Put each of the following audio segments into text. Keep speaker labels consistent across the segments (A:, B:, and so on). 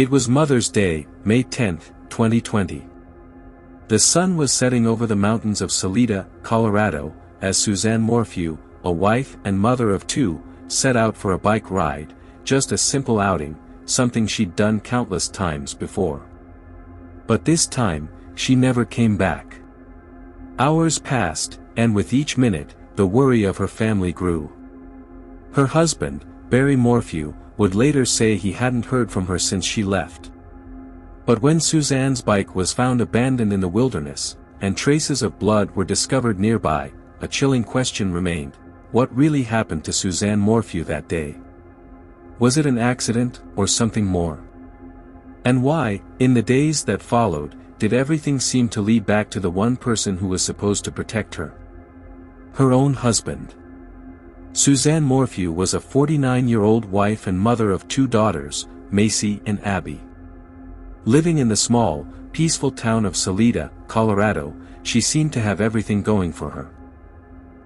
A: It was Mother's Day, May 10, 2020. The sun was setting over the mountains of Salida, Colorado, as Suzanne Morphew, a wife and mother of two, set out for a bike ride, just a simple outing, something she'd done countless times before. But this time, she never came back. Hours passed, and with each minute, the worry of her family grew. Her husband, Barry Morphew, would later say he hadn't heard from her since she left. But when Suzanne's bike was found abandoned in the wilderness, and traces of blood were discovered nearby, a chilling question remained: what really happened to Suzanne Morphew that day? Was it an accident, or something more? And why, in the days that followed, did everything seem to lead back to the one person who was supposed to protect her? Her own husband. Suzanne Morphew was a 49-year-old wife and mother of two daughters, Macy and Abby. Living in the small, peaceful town of Salida, Colorado, she seemed to have everything going for her.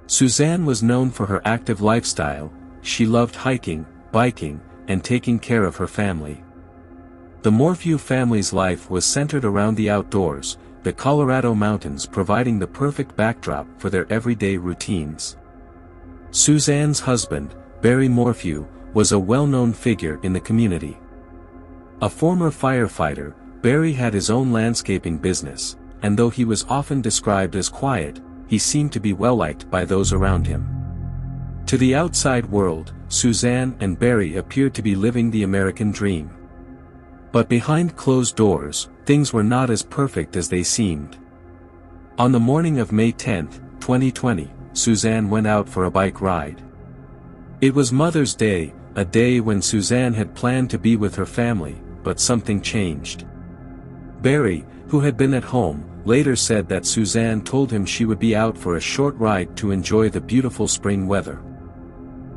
A: Suzanne was known for her active lifestyle. She loved hiking, biking, and taking care of her family. The Morphew family's life was centered around the outdoors, the Colorado mountains providing the perfect backdrop for their everyday routines. Suzanne's husband, Barry Morphew, was a well-known figure in the community. A former firefighter, Barry had his own landscaping business, and though he was often described as quiet, he seemed to be well-liked by those around him. To the outside world, Suzanne and Barry appeared to be living the American dream. But behind closed doors, things were not as perfect as they seemed. On the morning of May 10, 2020, Suzanne went out for a bike ride. It was Mother's Day, a day when Suzanne had planned to be with her family, but something changed. Barry, who had been at home, later said that Suzanne told him she would be out for a short ride to enjoy the beautiful spring weather.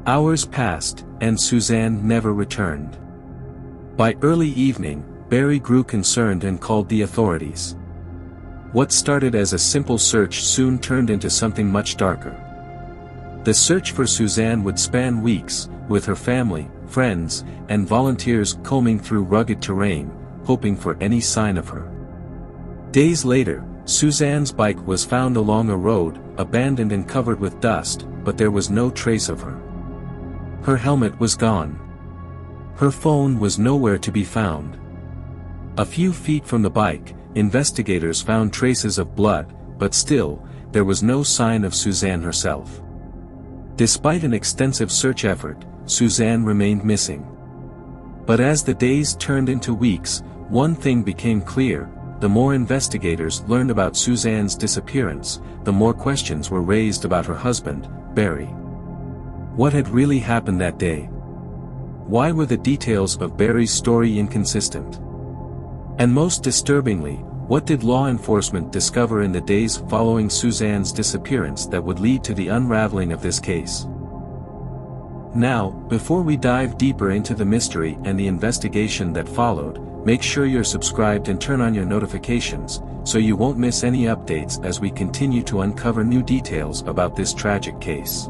A: Hours passed, and Suzanne never returned. By early evening, Barry grew concerned and called the authorities. What started as a simple search soon turned into something much darker. The search for Suzanne would span weeks, with her family, friends, and volunteers combing through rugged terrain, hoping for any sign of her. Days later, Suzanne's bike was found along a road, abandoned and covered with dust, but there was no trace of her. Her helmet was gone. Her phone was nowhere to be found. A few feet from the bike, investigators found traces of blood, but still, there was no sign of Suzanne herself. Despite an extensive search effort, Suzanne remained missing. But as the days turned into weeks, one thing became clear: the more investigators learned about Suzanne's disappearance, the more questions were raised about her husband, Barry. What had really happened that day? Why were the details of Barry's story inconsistent? And most disturbingly, what did law enforcement discover in the days following Suzanne's disappearance that would lead to the unraveling of this case? Now, before we dive deeper into the mystery and the investigation that followed, make sure you're subscribed and turn on your notifications, so you won't miss any updates as we continue to uncover new details about this tragic case.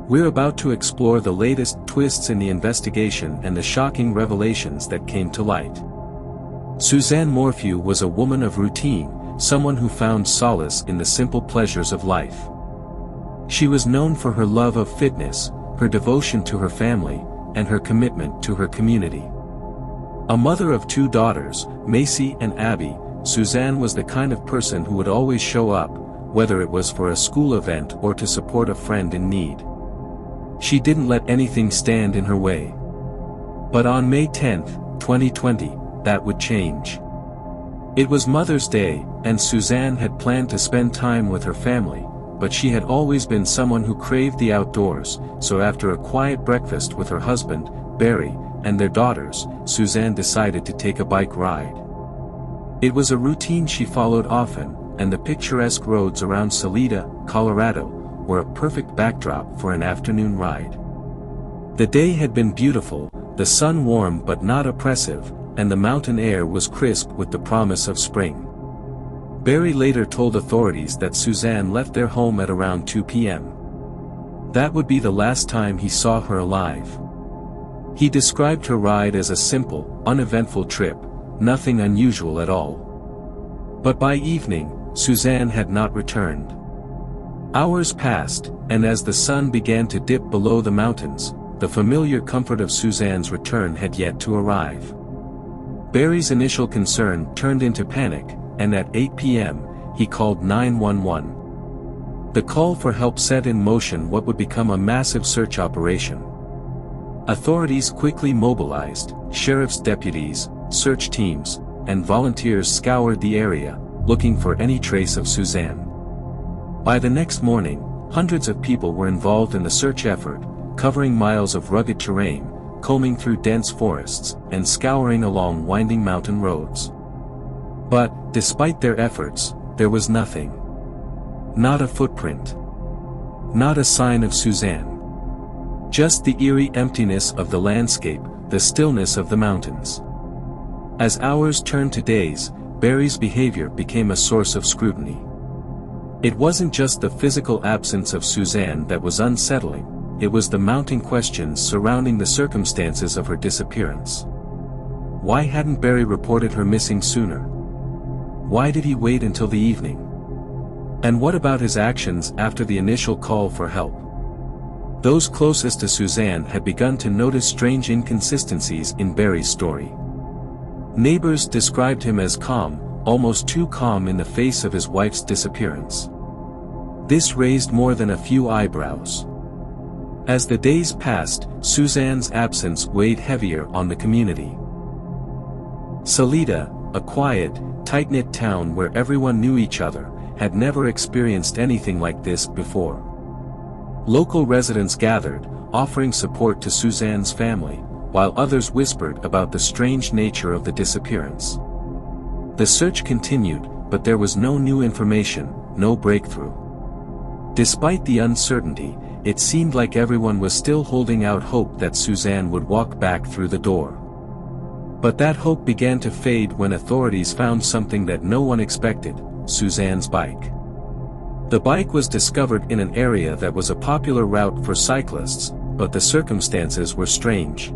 A: We're about to explore the latest twists in the investigation and the shocking revelations that came to light. Suzanne Morphew was a woman of routine, someone who found solace in the simple pleasures of life. She was known for her love of fitness, her devotion to her family, and her commitment to her community. A mother of two daughters, Macy and Abby, Suzanne was the kind of person who would always show up, whether it was for a school event or to support a friend in need. She didn't let anything stand in her way. But on May 10, 2020, that would change. It was Mother's Day, and Suzanne had planned to spend time with her family, but she had always been someone who craved the outdoors, so after a quiet breakfast with her husband, Barry, and their daughters, Suzanne decided to take a bike ride. It was a routine she followed often, and the picturesque roads around Salida, Colorado, were a perfect backdrop for an afternoon ride. The day had been beautiful, the sun warm but not oppressive, and the mountain air was crisp with the promise of spring. Barry later told authorities that Suzanne left their home at around 2 p.m. That would be the last time he saw her alive. He described her ride as a simple, uneventful trip, nothing unusual at all. But by evening, Suzanne had not returned. Hours passed, and as the sun began to dip below the mountains, the familiar comfort of Suzanne's return had yet to arrive. Barry's initial concern turned into panic, and at 8 p.m., he called 911. The call for help set in motion what would become a massive search operation. Authorities quickly mobilized, sheriff's deputies, search teams, and volunteers scoured the area, looking for any trace of Suzanne. By the next morning, hundreds of people were involved in the search effort, covering miles of rugged terrain, combing through dense forests, and scouring along winding mountain roads. But, despite their efforts, there was nothing. Not a footprint. Not a sign of Suzanne. Just the eerie emptiness of the landscape, the stillness of the mountains. As hours turned to days, Barry's behavior became a source of scrutiny. It wasn't just the physical absence of Suzanne that was unsettling, it was the mounting questions surrounding the circumstances of her disappearance. Why hadn't Barry reported her missing sooner? Why did he wait until the evening? And what about his actions after the initial call for help? Those closest to Suzanne had begun to notice strange inconsistencies in Barry's story. Neighbors described him as calm, almost too calm in the face of his wife's disappearance. This raised more than a few eyebrows. As the days passed, Suzanne's absence weighed heavier on the community. Salida, a quiet, tight-knit town where everyone knew each other, had never experienced anything like this before. Local residents gathered, offering support to Suzanne's family, while others whispered about the strange nature of the disappearance. The search continued, but there was no new information, no breakthrough. Despite the uncertainty, it seemed like everyone was still holding out hope that Suzanne would walk back through the door. But that hope began to fade when authorities found something that no one expected: Suzanne's bike. The bike was discovered in an area that was a popular route for cyclists, but the circumstances were strange.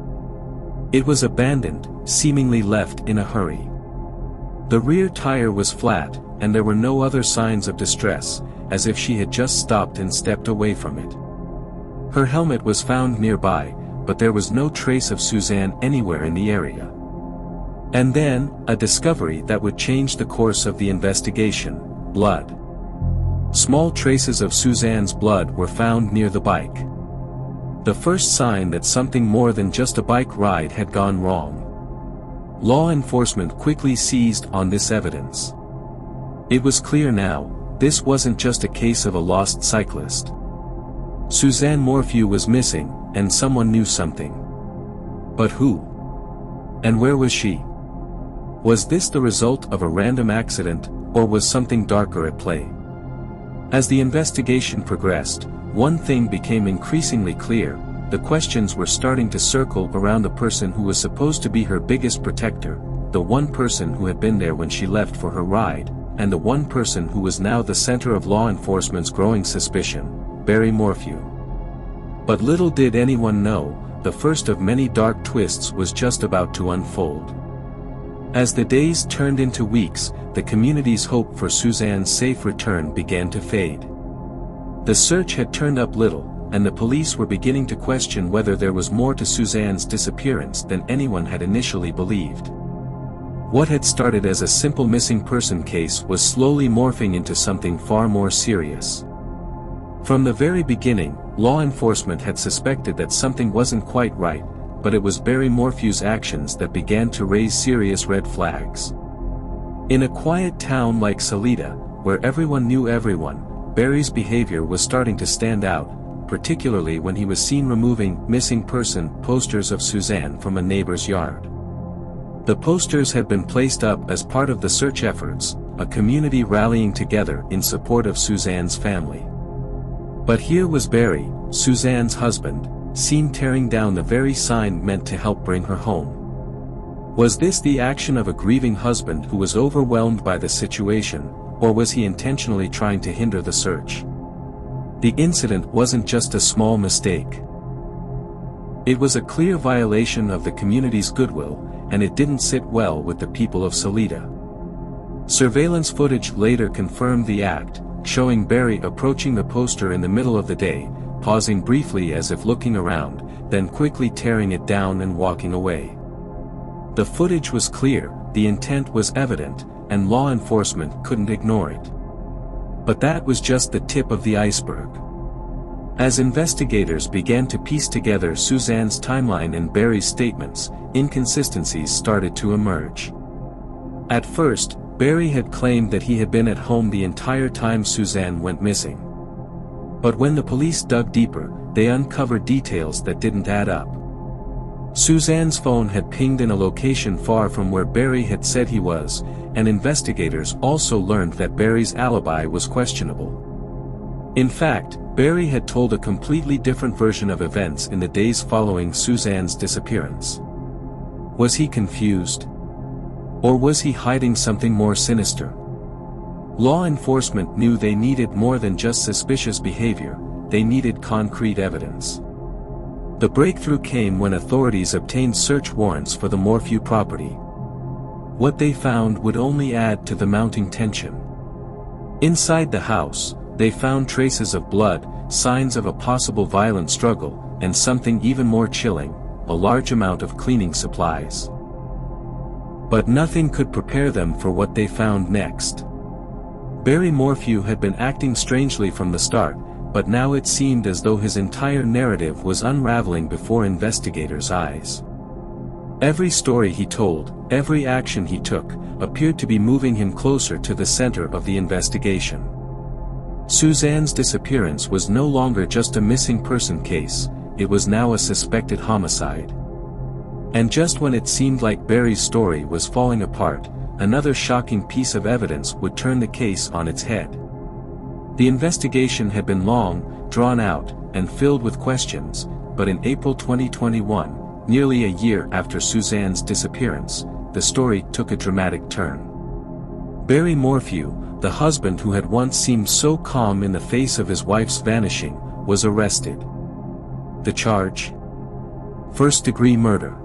A: It was abandoned, seemingly left in a hurry. The rear tire was flat, and there were no other signs of distress, as if she had just stopped and stepped away from it. Her helmet was found nearby, but there was no trace of Suzanne anywhere in the area. And then, a discovery that would change the course of the investigation: blood. Small traces of Suzanne's blood were found near the bike. The first sign that something more than just a bike ride had gone wrong. Law enforcement quickly seized on this evidence. It was clear now, this wasn't just a case of a lost cyclist. Suzanne Morphew was missing, and someone knew something. But who? And where was she? Was this the result of a random accident, or was something darker at play? As the investigation progressed, one thing became increasingly clear: the questions were starting to circle around the person who was supposed to be her biggest protector, the one person who had been there when she left for her ride, and the one person who was now the center of law enforcement's growing suspicion: Barry Morphew. But little did anyone know, the first of many dark twists was just about to unfold. As the days turned into weeks, the community's hope for Suzanne's safe return began to fade. The search had turned up little, and the police were beginning to question whether there was more to Suzanne's disappearance than anyone had initially believed. What had started as a simple missing person case was slowly morphing into something far more serious. From the very beginning, law enforcement had suspected that something wasn't quite right, but it was Barry Morphew's actions that began to raise serious red flags. In a quiet town like Salida, where everyone knew everyone, Barry's behavior was starting to stand out, particularly when he was seen removing missing person posters of Suzanne from a neighbor's yard. The posters had been placed up as part of the search efforts, a community rallying together in support of Suzanne's family. But here was Barry, Suzanne's husband, seen tearing down the very sign meant to help bring her home. Was this the action of a grieving husband who was overwhelmed by the situation, or was he intentionally trying to hinder the search? The incident wasn't just a small mistake. It was a clear violation of the community's goodwill, and it didn't sit well with the people of Salida. Surveillance footage later confirmed the act, showing Barry approaching the poster in the middle of the day, pausing briefly as if looking around, then quickly tearing it down and walking away. The footage was clear, the intent was evident, and law enforcement couldn't ignore it. But that was just the tip of the iceberg. As investigators began to piece together Suzanne's timeline and Barry's statements, inconsistencies started to emerge. At first, Barry had claimed that he had been at home the entire time Suzanne went missing. But when the police dug deeper, they uncovered details that didn't add up. Suzanne's phone had pinged in a location far from where Barry had said he was, and investigators also learned that Barry's alibi was questionable. In fact, Barry had told a completely different version of events in the days following Suzanne's disappearance. Was he confused? Or was he hiding something more sinister? Law enforcement knew they needed more than just suspicious behavior, they needed concrete evidence. The breakthrough came when authorities obtained search warrants for the Morphew property. What they found would only add to the mounting tension. Inside the house, they found traces of blood, signs of a possible violent struggle, and something even more chilling, a large amount of cleaning supplies. But nothing could prepare them for what they found next. Barry Morphew had been acting strangely from the start, but now it seemed as though his entire narrative was unraveling before investigators' eyes. Every story he told, every action he took, appeared to be moving him closer to the center of the investigation. Suzanne's disappearance was no longer just a missing person case, it was now a suspected homicide. And just when it seemed like Barry's story was falling apart, another shocking piece of evidence would turn the case on its head. The investigation had been long, drawn out, and filled with questions, but in April 2021, nearly a year after Suzanne's disappearance, the story took a dramatic turn. Barry Morphew, the husband who had once seemed so calm in the face of his wife's vanishing, was arrested. The charge? First-degree murder.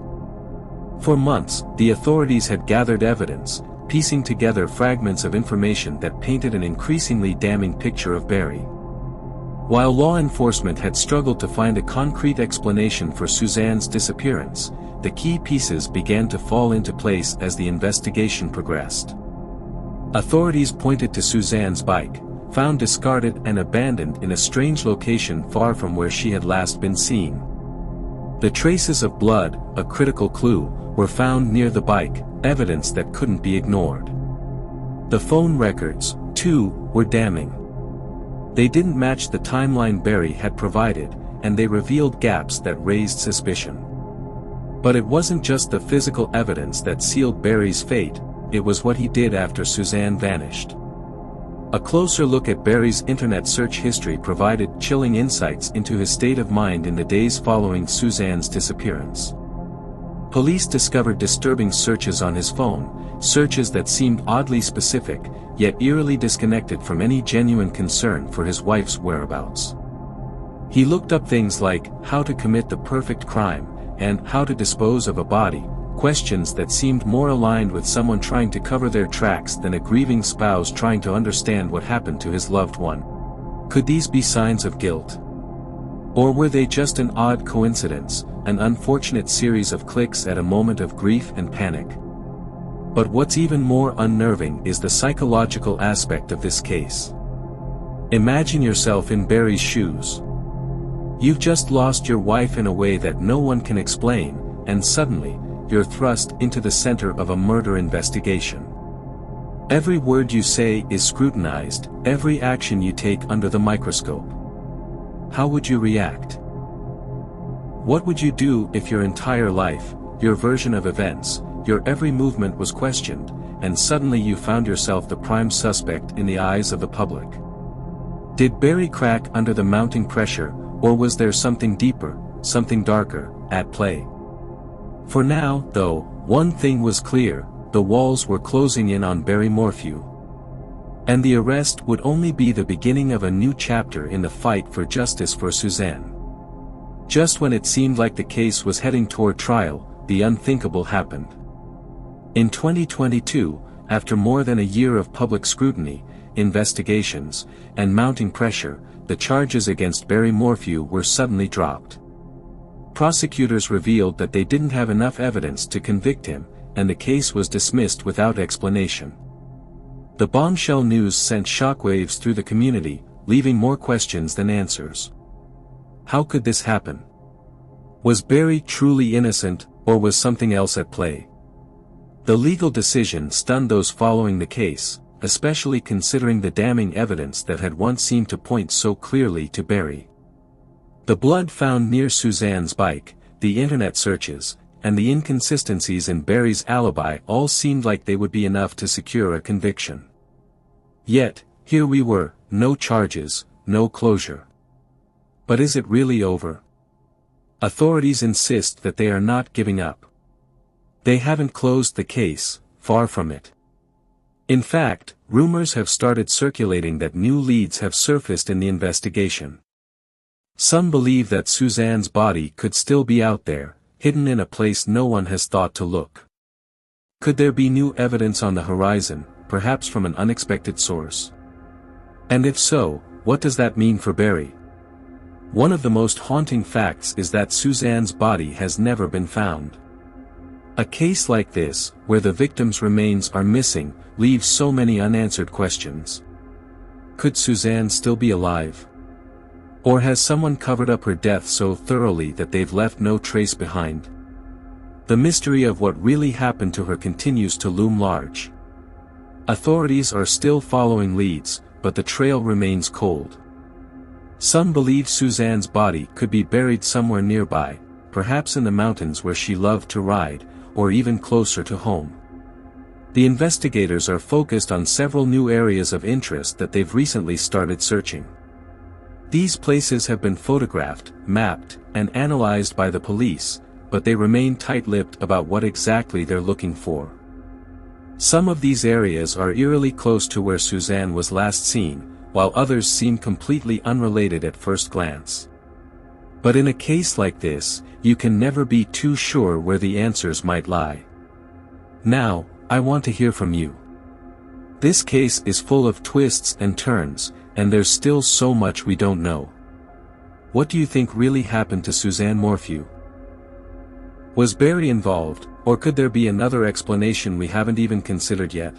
A: For months, the authorities had gathered evidence, piecing together fragments of information that painted an increasingly damning picture of Barry. While law enforcement had struggled to find a concrete explanation for Suzanne's disappearance, the key pieces began to fall into place as the investigation progressed. Authorities pointed to Suzanne's bike, found discarded and abandoned in a strange location far from where she had last been seen. The traces of blood, a critical clue, were found near the bike, evidence that couldn't be ignored. The phone records, too, were damning. They didn't match the timeline Barry had provided, and they revealed gaps that raised suspicion. But it wasn't just the physical evidence that sealed Barry's fate, it was what he did after Suzanne vanished. A closer look at Barry's internet search history provided chilling insights into his state of mind in the days following Suzanne's disappearance. Police discovered disturbing searches on his phone, searches that seemed oddly specific, yet eerily disconnected from any genuine concern for his wife's whereabouts. He looked up things like, how to commit the perfect crime, and how to dispose of a body, questions that seemed more aligned with someone trying to cover their tracks than a grieving spouse trying to understand what happened to his loved one. Could these be signs of guilt? Or were they just an odd coincidence, an unfortunate series of clicks at a moment of grief and panic? But what's even more unnerving is the psychological aspect of this case. Imagine yourself in Barry's shoes. You've just lost your wife in a way that no one can explain, and suddenly, you're thrust into the center of a murder investigation. Every word you say is scrutinized, every action you take under the microscope. How would you react? What would you do if your entire life, your version of events, your every movement was questioned, and suddenly you found yourself the prime suspect in the eyes of the public? Did Barry crack under the mounting pressure, or was there something deeper, something darker, at play? For now, though, one thing was clear, the walls were closing in on Barry Morphew. And the arrest would only be the beginning of a new chapter in the fight for justice for Suzanne. Just when it seemed like the case was heading toward trial, the unthinkable happened. In 2022, after more than a year of public scrutiny, investigations, and mounting pressure, the charges against Barry Morphew were suddenly dropped. Prosecutors revealed that they didn't have enough evidence to convict him, and the case was dismissed without explanation. The bombshell news sent shockwaves through the community, leaving more questions than answers. How could this happen? Was Barry truly innocent, or was something else at play? The legal decision stunned those following the case, especially considering the damning evidence that had once seemed to point so clearly to Barry. The blood found near Suzanne's bike, the internet searches, and the inconsistencies in Barry's alibi all seemed like they would be enough to secure a conviction. Yet, here we were, no charges, no closure. But is it really over? Authorities insist that they are not giving up. They haven't closed the case, far from it. In fact, rumors have started circulating that new leads have surfaced in the investigation. Some believe that Suzanne's body could still be out there, hidden in a place no one has thought to look. Could there be new evidence on the horizon, perhaps from an unexpected source? And if so, what does that mean for Barry? One of the most haunting facts is that Suzanne's body has never been found. A case like this, where the victim's remains are missing, leaves so many unanswered questions. Could Suzanne still be alive? Or has someone covered up her death so thoroughly that they've left no trace behind? The mystery of what really happened to her continues to loom large. Authorities are still following leads, but the trail remains cold. Some believe Suzanne's body could be buried somewhere nearby, perhaps in the mountains where she loved to ride, or even closer to home. The investigators are focused on several new areas of interest that they've recently started searching. These places have been photographed, mapped, and analyzed by the police, but they remain tight-lipped about what exactly they're looking for. Some of these areas are eerily close to where Suzanne was last seen, while others seem completely unrelated at first glance. But in a case like this, you can never be too sure where the answers might lie. Now, I want to hear from you. This case is full of twists and turns, and there's still so much we don't know. What do you think really happened to Suzanne Morphew? Was Barry involved, or could there be another explanation we haven't even considered yet?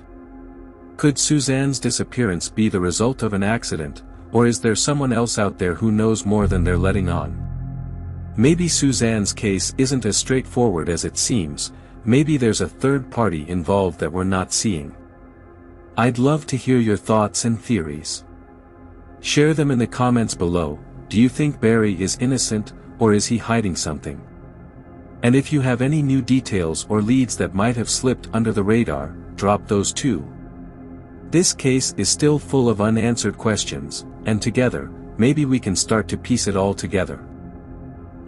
A: Could Suzanne's disappearance be the result of an accident, or is there someone else out there who knows more than they're letting on? Maybe Suzanne's case isn't as straightforward as it seems, maybe there's a third party involved that we're not seeing. I'd love to hear your thoughts and theories. Share them in the comments below. Do you think Barry is innocent, or is he hiding something? And if you have any new details or leads that might have slipped under the radar, drop those too. This case is still full of unanswered questions, and together, maybe we can start to piece it all together.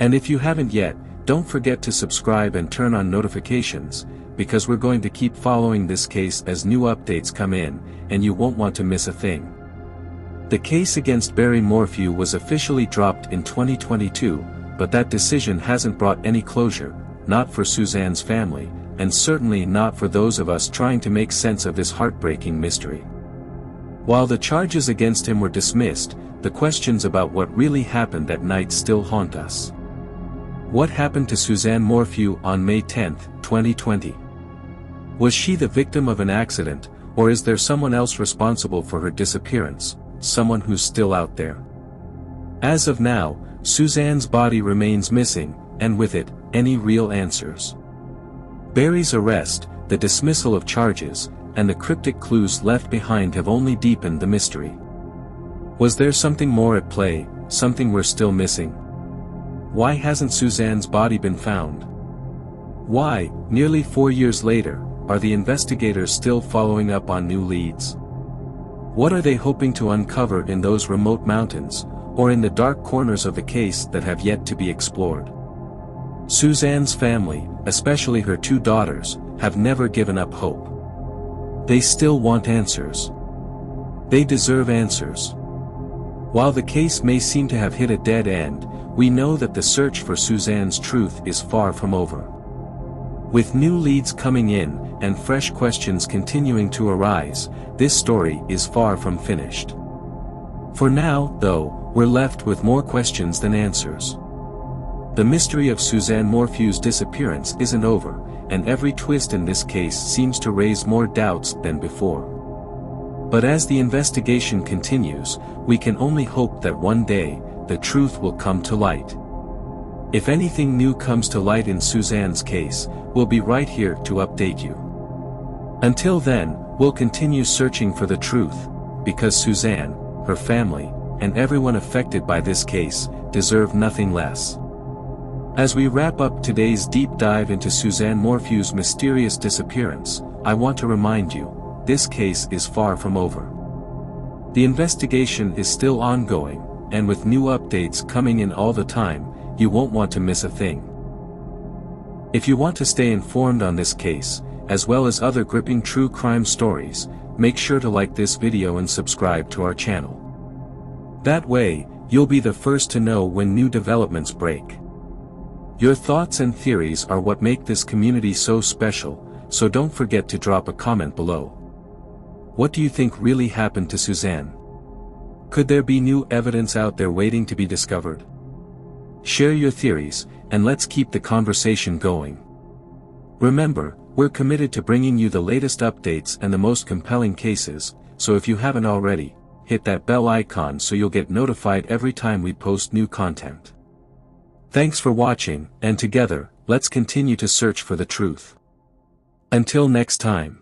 A: And if you haven't yet, don't forget to subscribe and turn on notifications, because we're going to keep following this case as new updates come in, and you won't want to miss a thing. The case against Barry Morphew was officially dropped in 2022, but that decision hasn't brought any closure, not for Suzanne's family, and certainly not for those of us trying to make sense of this heartbreaking mystery. While the charges against him were dismissed, the questions about what really happened that night still haunt us. What happened to Suzanne Morphew on May 10, 2020? Was she the victim of an accident, or is there someone else responsible for her disappearance, someone who's still out there? As of now, Suzanne's body remains missing, and with it, any real answers. Barry's arrest, the dismissal of charges, and the cryptic clues left behind have only deepened the mystery. Was there something more at play, something we're still missing? Why hasn't Suzanne's body been found? Why, nearly 4 years later, are the investigators still following up on new leads? What are they hoping to uncover in those remote mountains, or in the dark corners of the case that have yet to be explored? Suzanne's family, especially her 2 daughters, have never given up hope. They still want answers. They deserve answers. While the case may seem to have hit a dead end, we know that the search for Suzanne's truth is far from over. With new leads coming in, and fresh questions continuing to arise, this story is far from finished. For now, though, we're left with more questions than answers. The mystery of Suzanne Morphew's disappearance isn't over, and every twist in this case seems to raise more doubts than before. But as the investigation continues, we can only hope that one day, the truth will come to light. If anything new comes to light in Suzanne's case, we'll be right here to update you. Until then, we'll continue searching for the truth, because Suzanne, her family, and everyone affected by this case, deserve nothing less. As we wrap up today's deep dive into Suzanne Morphew's mysterious disappearance, I want to remind you, this case is far from over. The investigation is still ongoing, and with new updates coming in all the time, you won't want to miss a thing. If you want to stay informed on this case, as well as other gripping true crime stories, make sure to like this video and subscribe to our channel. That way, you'll be the first to know when new developments break. Your thoughts and theories are what make this community so special, so don't forget to drop a comment below. What do you think really happened to Suzanne? Could there be new evidence out there waiting to be discovered? Share your theories, and let's keep the conversation going. Remember, we're committed to bringing you the latest updates and the most compelling cases, so if you haven't already, hit that bell icon so you'll get notified every time we post new content. Thanks for watching, and together, let's continue to search for the truth. Until next time.